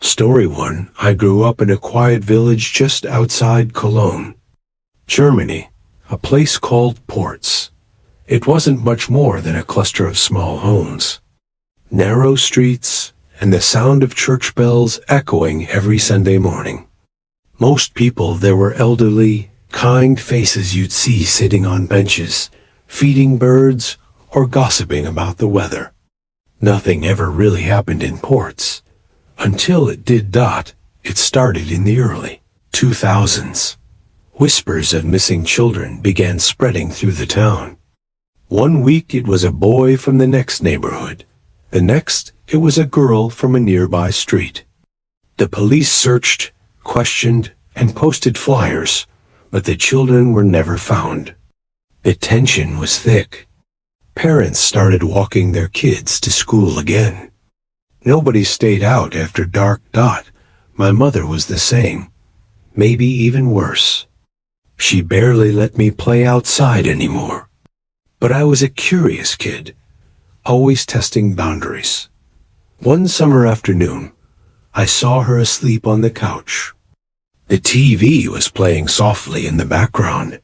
Story 1. I grew up in a quiet village just outside Cologne, Germany, a place called Ports. It wasn't much more than a cluster of small homes, narrow streets, and the sound of church bells echoing every Sunday morning. Most people there were elderly, kind faces you'd see sitting on benches, feeding birds, or gossiping about the weather. Nothing ever really happened in Ports. Until it did. It started in the early 2000s. Whispers of missing children began spreading through the town. One week it was a boy from the next neighborhood. The next, it was a girl from a nearby street. The police searched, questioned, and posted flyers, but the children were never found. The tension was thick. Parents started walking their kids to school again. Nobody stayed out after dark. My mother was the same, maybe even worse. She barely let me play outside anymore. But I was a curious kid, always testing boundaries. One summer afternoon, I saw her asleep on the couch. The TV was playing softly in the background.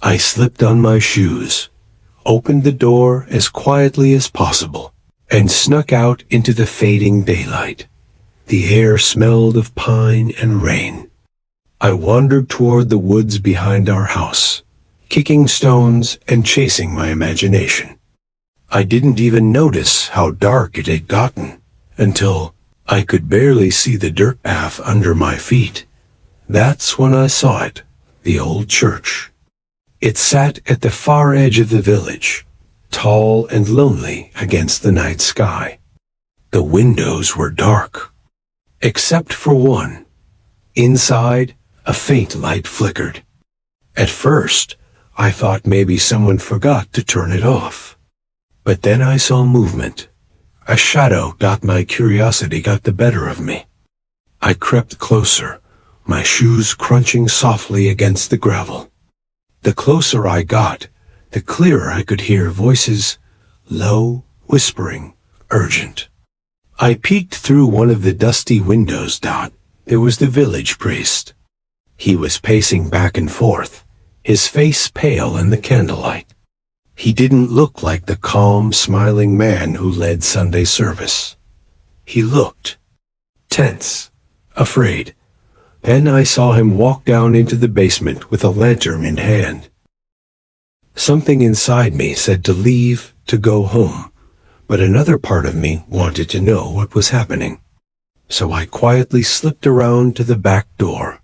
I slipped on my shoes, opened the door as quietly as possible, and snuck out into the fading daylight. The air smelled of pine and rain. I wandered toward the woods behind our house, kicking stones and chasing my imagination. I didn't even notice how dark it had gotten until I could barely see the dirt path under my feet. That's when I saw it, the old church. It sat at the far edge of the village, tall and lonely against the night sky. The windows were dark, except for one. Inside, a faint light flickered. At first, I thought maybe someone forgot to turn it off. But then I saw movement. A shadow. My curiosity got the better of me. I crept closer, my shoes crunching softly against the gravel. The closer I got, the clearer I could hear voices, low, whispering, urgent. I peeked through one of the dusty windows. There was the village priest. He was pacing back and forth, his face pale in the candlelight. He didn't look like the calm, smiling man who led Sunday service. He looked tense, afraid. Then I saw him walk down into the basement with a lantern in hand. Something inside me said to leave, to go home, but another part of me wanted to know what was happening. So I quietly slipped around to the back door.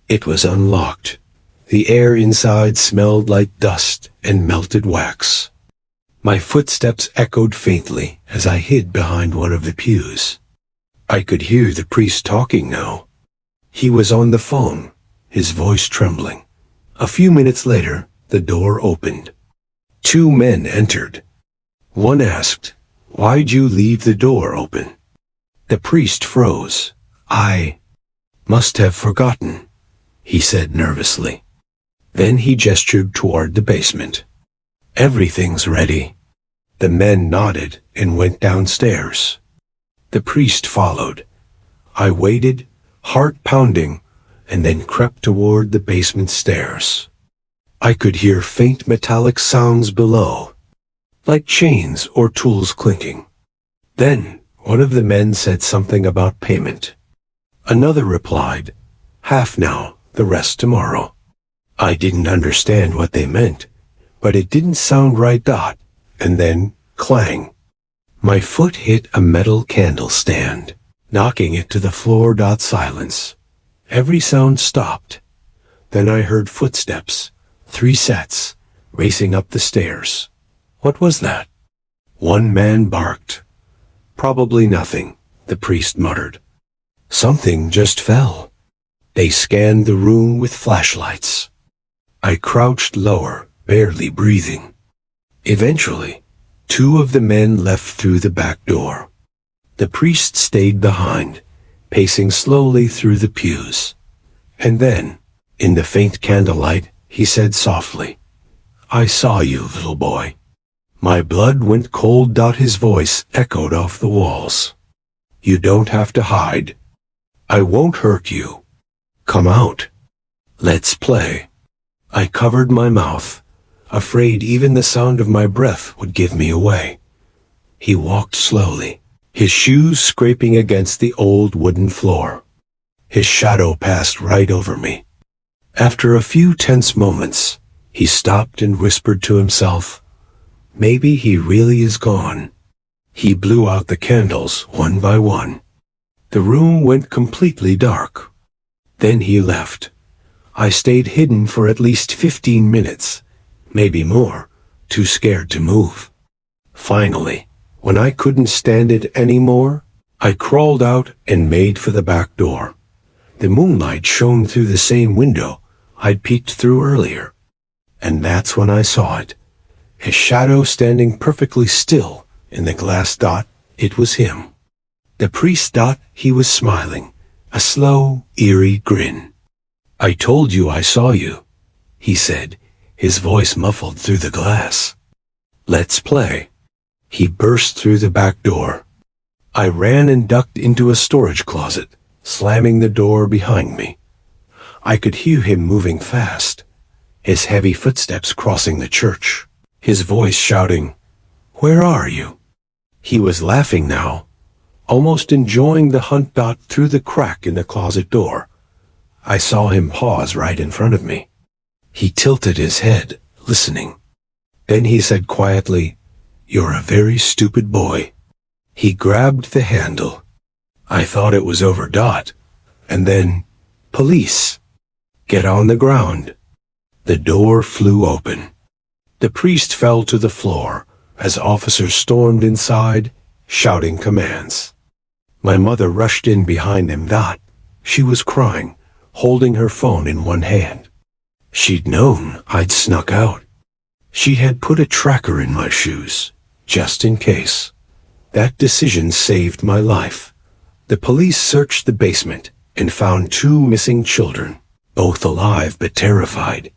It was unlocked. The air inside smelled like dust and melted wax. My footsteps echoed faintly as I hid behind one of the pews. I could hear the priest talking now. He was on the phone, his voice trembling. A few minutes later, the door opened. Two men entered. One asked, "Why'd you leave the door open?" The priest froze. "I must have forgotten," he said nervously. Then he gestured toward the basement. "Everything's ready." The men nodded and went downstairs. The priest followed. I waited, heart pounding, and then crept toward the basement stairs. I could hear faint metallic sounds below, like chains or tools clinking. Then one of the men said something about payment. Another replied, "Half now, the rest tomorrow." I didn't understand what they meant, but it didn't sound right. And then, clang. My foot hit a metal candle stand, knocking it to the floor. Silence. Every sound stopped. Then I heard footsteps, 3 sets, racing up the stairs. What was that? One man barked. "Probably nothing," the priest muttered. "Something just fell." They scanned the room with flashlights. I crouched lower, barely breathing. Eventually, 2 of the men left through the back door. The priest stayed behind, pacing slowly through the pews. And then, in the faint candlelight, he said softly, "I saw you, little boy." My blood went cold. His voice echoed off the walls. "You don't have to hide. I won't hurt you. Come out. Let's play. I covered my mouth, afraid even the sound of my breath would give me away. He walked slowly, his shoes scraping against the old wooden floor. His shadow passed right over me. After a few tense moments, he stopped and whispered to himself, "Maybe he really is gone." He blew out the candles one by one. The room went completely dark. Then he left. I stayed hidden for at least 15 minutes, maybe more, too scared to move. Finally, when I couldn't stand it anymore, I crawled out and made for the back door. The moonlight shone through the same window I'd peeked through earlier. And that's when I saw it. His shadow standing perfectly still in the glass dot. It was him. The priest thought he was smiling, a slow, eerie grin. "I told you I saw you," he said, his voice muffled through the glass. "Let's play." He burst through the back door. I ran and ducked into a storage closet, slamming the door behind me. I could hear him moving fast, his heavy footsteps crossing the church, his voice shouting, "Where are you?" He was laughing now, almost enjoying the hunt dot through the crack in the closet door. I saw him pause right in front of me. He tilted his head, listening. Then he said quietly, "You're a very stupid boy." He grabbed the handle. I thought it was over dot. And then, "Police! Get on the ground." The door flew open. The priest fell to the floor as officers stormed inside, shouting commands. My mother rushed in behind them. She was crying, holding her phone in one hand. She'd known I'd snuck out. She had put a tracker in my shoes, just in case. That decision saved my life. The police searched the basement and found 2 missing children, both alive but terrified.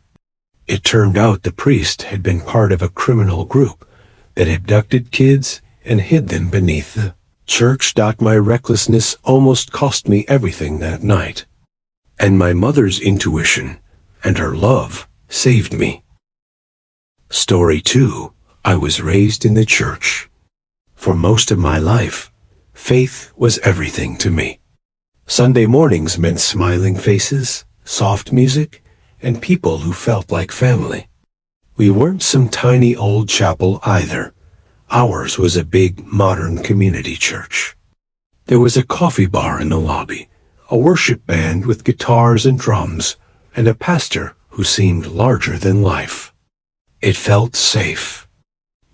It turned out the priest had been part of a criminal group that abducted kids and hid them beneath the church. My recklessness almost cost me everything that night. And my mother's intuition and her love saved me. Story 2. I was raised in the church. For most of my life, faith was everything to me. Sunday mornings meant smiling faces, soft music, and people who felt like family. We weren't some tiny old chapel either. Ours was a big, modern community church. There was a coffee bar in the lobby, a worship band with guitars and drums, and a pastor who seemed larger than life. It felt safe.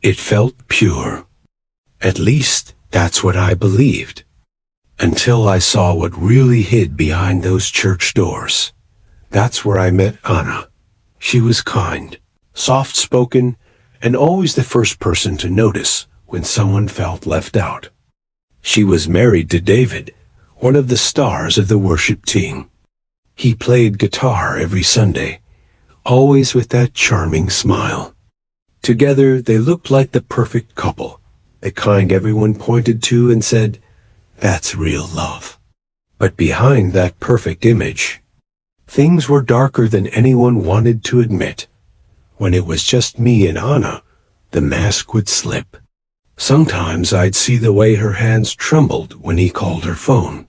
It felt pure. At least, that's what I believed. Until I saw what really hid behind those church doors. That's where I met Anna. She was kind, soft-spoken, and always the first person to notice when someone felt left out. She was married to David, one of the stars of the worship team. He played guitar every Sunday, always with that charming smile. Together, they looked like the perfect couple, the kind everyone pointed to and said, "That's real love." But behind that perfect image, things were darker than anyone wanted to admit. When it was just me and Anna, the mask would slip. Sometimes I'd see the way her hands trembled when he called her phone,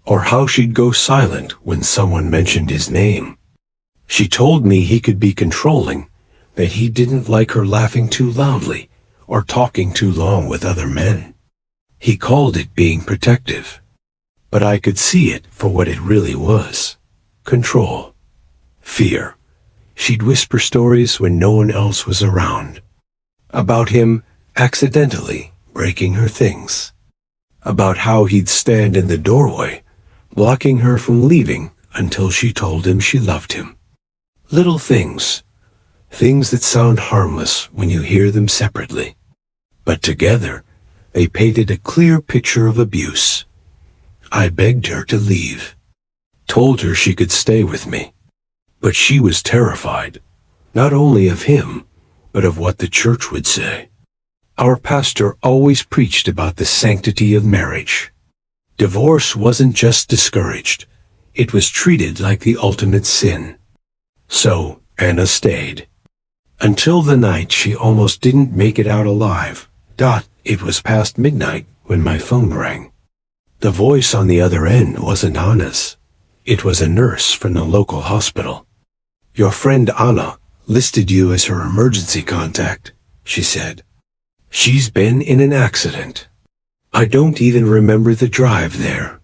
or how she'd go silent when someone mentioned his name. She told me he could be controlling, that he didn't like her laughing too loudly or talking too long with other men. He called it being protective, but I could see it for what it really was. Control. Fear. She'd whisper stories when no one else was around. About him accidentally breaking her things. About how he'd stand in the doorway, blocking her from leaving until she told him she loved him. Little things. Things that sound harmless when you hear them separately. But together, they painted a clear picture of abuse. I begged her to leave. Told her she could stay with me. But she was terrified, not only of him, but of what the church would say. Our pastor always preached about the sanctity of marriage. Divorce wasn't just discouraged. It was treated like the ultimate sin. So, Anna stayed. Until the night she almost didn't make it out alive. It was past midnight when my phone rang. The voice on the other end wasn't Anna's. It was a nurse from the local hospital. "Your friend Anna listed you as her emergency contact," she said. "She's been in an accident. I don't even remember the drive there."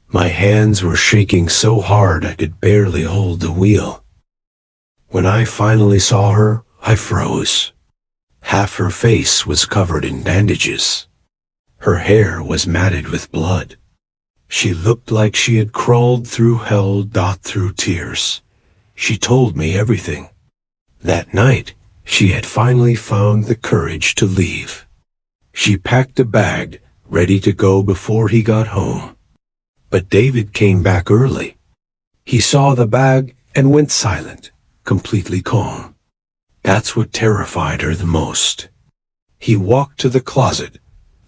My hands were shaking so hard I could barely hold the wheel. When I finally saw her, I froze. Half her face was covered in bandages. Her hair was matted with blood. She looked like she had crawled through hell. Through tears, she told me everything. That night, she had finally found the courage to leave. She packed a bag, ready to go before he got home. But David came back early. He saw the bag and went silent, completely calm. That's what terrified her the most. He walked to the closet,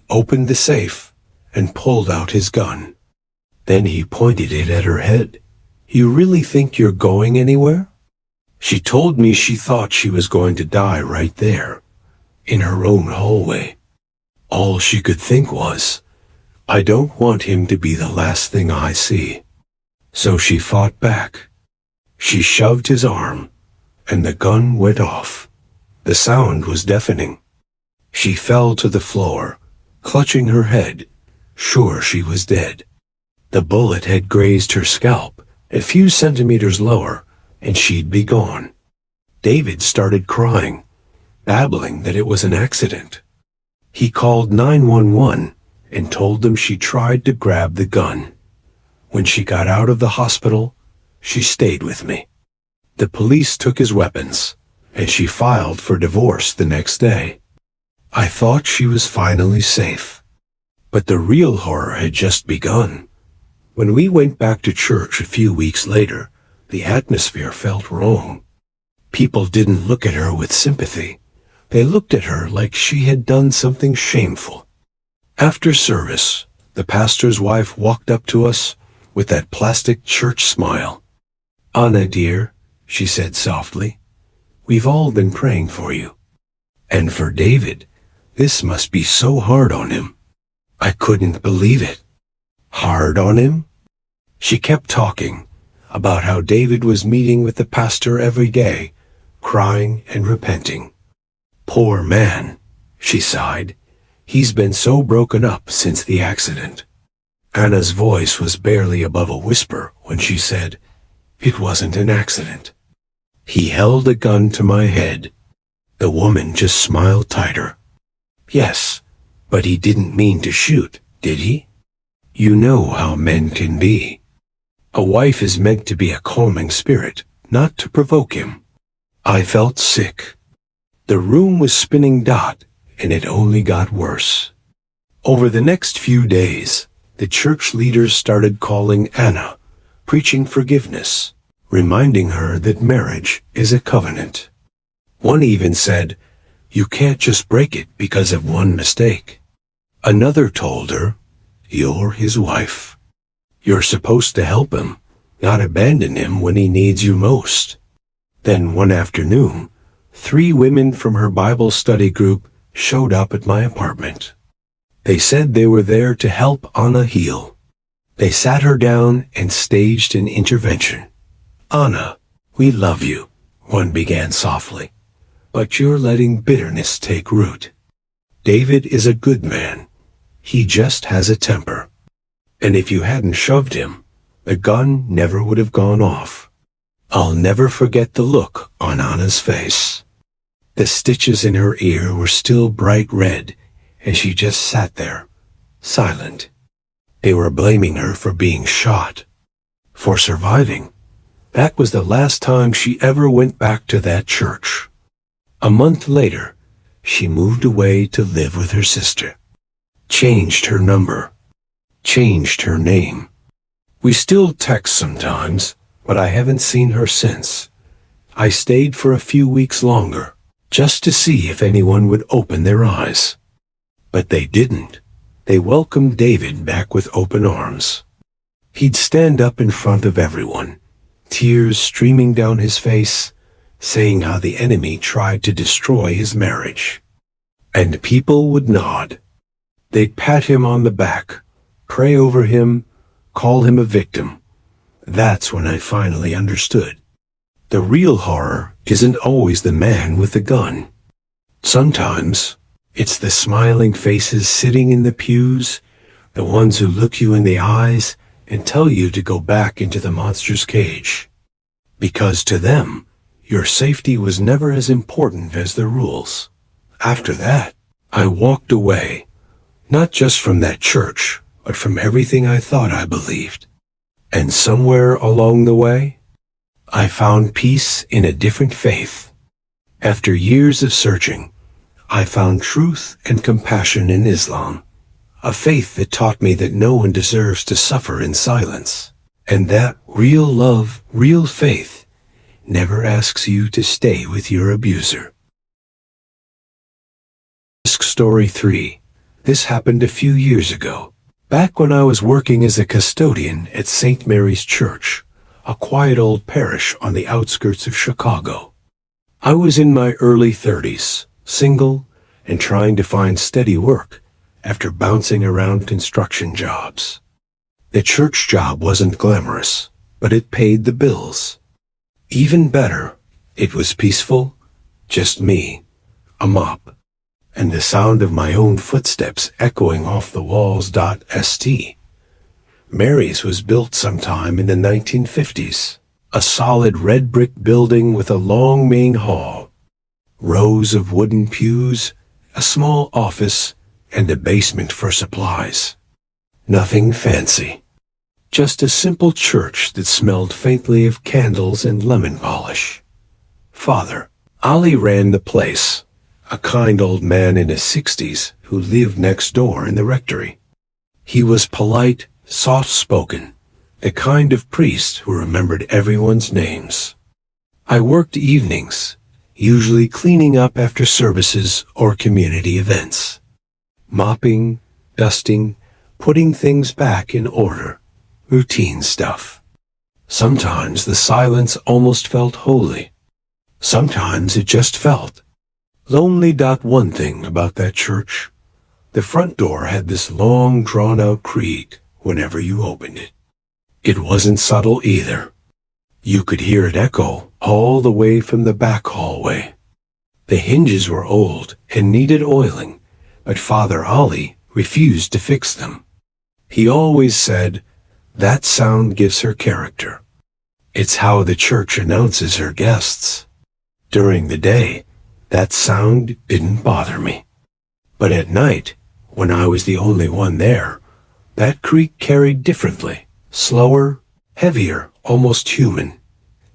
opened the safe, and pulled out his gun. Then he pointed it at her head. "You really think you're going anywhere?" She told me she thought she was going to die right there, in her own hallway. All she could think was, "I don't want him to be the last thing I see." So she fought back. She shoved his arm, and the gun went off. The sound was deafening. She fell to the floor, clutching her head, sure she was dead. The bullet had grazed her scalp, a few centimeters lower, and she'd be gone. David started crying, babbling that it was an accident. He called 911 and told them she tried to grab the gun. When she got out of the hospital, she stayed with me. The police took his weapons, and she filed for divorce the next day. I thought she was finally safe. But the real horror had just begun. When we went back to church a few weeks later, the atmosphere felt wrong. People didn't look at her with sympathy. They looked at her like she had done something shameful. After service, the pastor's wife walked up to us with that plastic church smile. "Anna, dear," she said softly, "we've all been praying for you." And for David, this must be so hard on him. I couldn't believe it. Hard on him? She kept talking about how David was meeting with the pastor every day, crying and repenting. "Poor man," she sighed. "He's been so broken up since the accident." Anna's voice was barely above a whisper when she said, "It wasn't an accident." He held a gun to my head. The woman just smiled tighter. "Yes, but he didn't mean to shoot, did he? You know how men can be. A wife is meant to be a calming spirit, not to provoke him." I felt sick. The room was spinning, and it only got worse. Over the next few days, the church leaders started calling Anna, preaching forgiveness, reminding her that marriage is a covenant. One even said, "You can't just break it because of one mistake." Another told her, "You're his wife. You're supposed to help him, not abandon him when he needs you most." Then one afternoon, 3 women from her Bible study group showed up at my apartment. They said they were there to help Anna heal. They sat her down and staged an intervention. "Anna, we love you," one began softly, "but you're letting bitterness take root. David is a good man. He just has a temper. And if you hadn't shoved him, the gun never would have gone off." I'll never forget the look on Anna's face. The stitches in her ear were still bright red, and she just sat there, silent. They were blaming her for being shot, for surviving. That was the last time she ever went back to that church. A month later, she moved away to live with her sister. Changed her number. Changed her name. We still text sometimes, but I haven't seen her since. I stayed for a few weeks longer, just to see if anyone would open their eyes. But they didn't. They welcomed David back with open arms. He'd stand up in front of everyone, tears streaming down his face, saying how the enemy tried to destroy his marriage. And people would nod. They'd pat him on the back, pray over him, call him a victim. That's when I finally understood. The real horror isn't always the man with the gun. Sometimes it's the smiling faces sitting in the pews, the ones who look you in the eyes and tell you to go back into the monster's cage. Because to them, your safety was never as important as the rules. After that, I walked away, not just from that church, but from everything I thought I believed. And somewhere along the way, I found peace in a different faith. After years of searching, I found truth and compassion in Islam, a faith that taught me that no one deserves to suffer in silence, and that real love, real faith, never asks you to stay with your abuser. Story 3. This happened a few years ago, back when I was working as a custodian at St. Mary's Church, a quiet old parish on the outskirts of Chicago. I was in my early 30s, single, and trying to find steady work after bouncing around construction jobs. The church job wasn't glamorous, but it paid the bills. Even better, it was peaceful, just me, a mop, and the sound of my own footsteps echoing off the walls. St. Mary's was built sometime in the 1950s, a solid red brick building with a long main hall, rows of wooden pews, a small office, and a basement for supplies. Nothing fancy. Just a simple church that smelled faintly of candles and lemon polish. Father Ali ran the place, a kind old man in his 60s who lived next door in the rectory. He was polite, soft-spoken, the kind of priest who remembered everyone's names. I worked evenings, usually cleaning up after services or community events. Mopping, dusting, putting things back in order. Routine stuff. Sometimes the silence almost felt holy. Sometimes it just felt lonely. One thing about that church, the front door had this long drawn-out creak whenever you opened it. It wasn't subtle either. You could hear it echo all the way from the back hallway. The hinges were old and needed oiling, but Father Ali refused to fix them. He always said, "That sound gives her character. It's how the church announces her guests." During the day, that sound didn't bother me. But at night, when I was the only one there, that creak carried differently, slower, heavier, almost human.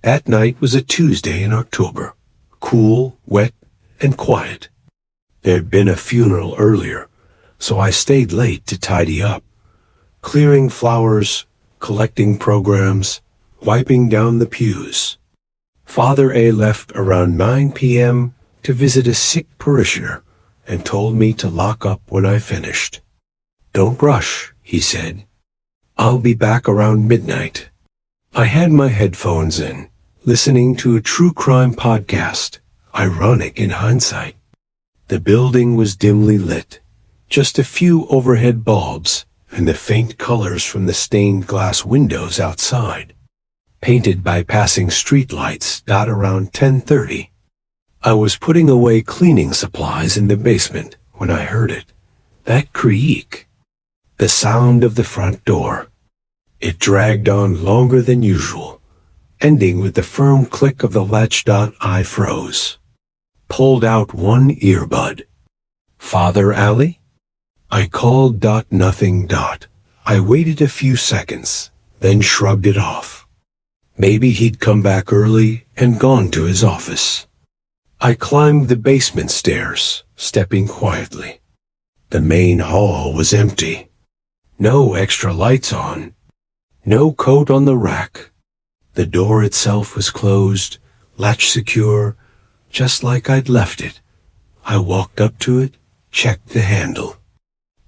That night was a Tuesday in October, cool, wet, and quiet. There'd been a funeral earlier, so I stayed late to tidy up, clearing flowers, collecting programs, wiping down the pews. Father A left around 9 p.m. to visit a sick parishioner and told me to lock up when I finished. "Don't rush," he said. "I'll be back around midnight." I had my headphones in, listening to a true crime podcast, ironic in hindsight. The building was dimly lit, just a few overhead bulbs and the faint colors from the stained glass windows outside, painted by passing streetlights. Around 10:30, I was putting away cleaning supplies in the basement when I heard it. That creak. The sound of the front door. It dragged on longer than usual, ending with the firm click of the latch. I froze. Pulled out one earbud. "Father Ali?" I called. Nothing. I waited a few seconds, then shrugged it off. Maybe he'd come back early and gone to his office. I climbed the basement stairs, stepping quietly. The main hall was empty. No extra lights on. No coat on the rack. The door itself was closed, latch secure, just like I'd left it. I walked up to it, checked the handle.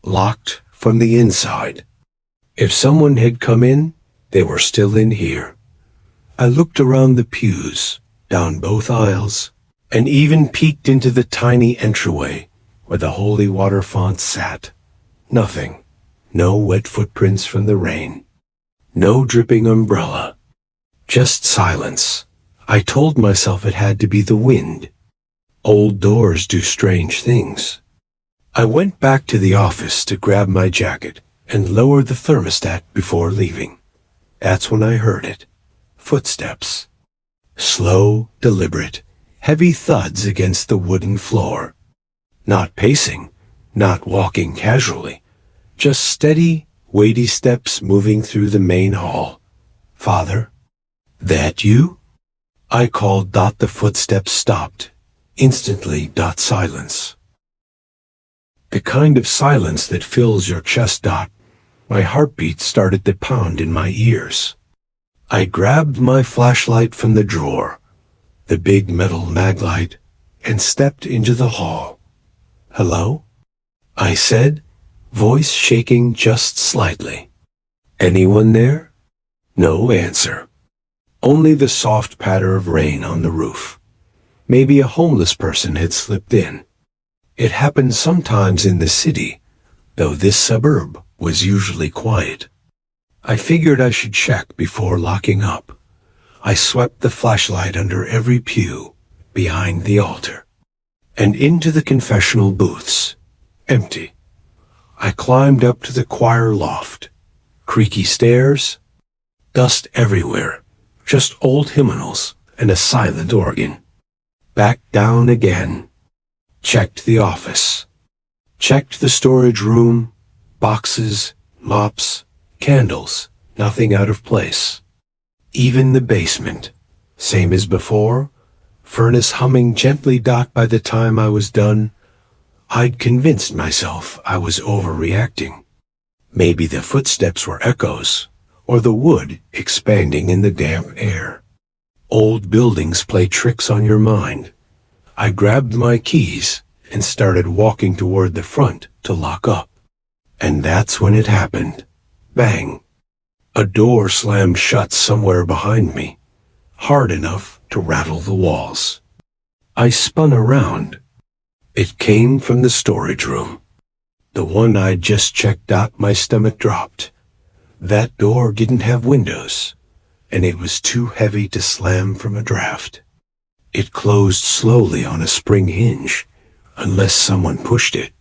Locked from the inside. If someone had come in, they were still in here. I looked around the pews, down both aisles, and even peeked into the tiny entryway where the holy water font sat. Nothing. No wet footprints from the rain. No dripping umbrella. Just silence. I told myself it had to be the wind. Old doors do strange things. I went back to the office to grab my jacket and lower the thermostat before leaving. That's when I heard it. Footsteps. Slow, deliberate, heavy thuds against the wooden floor. Not pacing, not walking casually, just steady, weighty steps moving through the main hall. Father? That you? I called. The footsteps stopped. Instantly. Silence. The kind of silence that fills your chest. My heartbeat started to pound in my ears. I grabbed my flashlight from the drawer, the big metal maglite, and stepped into the hall. Hello? I said, voice shaking just slightly. Anyone there? No answer. Only the soft patter of rain on the roof. Maybe a homeless person had slipped in. It happened sometimes in the city, though this suburb was usually quiet. I figured I should check before locking up. I swept the flashlight under every pew, behind the altar, and into the confessional booths. Empty. I climbed up to the choir loft. Creaky stairs. Dust everywhere. Just old hymnals and a silent organ. Back down again. Checked the office. Checked the storage room. Boxes, mops, candles, nothing out of place. Even the basement, same as before, furnace humming gently. By the time I was done, I'd convinced myself I was overreacting. Maybe the footsteps were echoes, or the wood expanding in the damp air. Old buildings play tricks on your mind. I grabbed my keys and started walking toward the front to lock up. And that's when it happened. Bang. A door slammed shut somewhere behind me, hard enough to rattle the walls. I spun around. It came from the storage room. The one I'd just checked out. My stomach dropped. That door didn't have windows, and it was too heavy to slam from a draft. It closed slowly on a spring hinge, unless someone pushed it.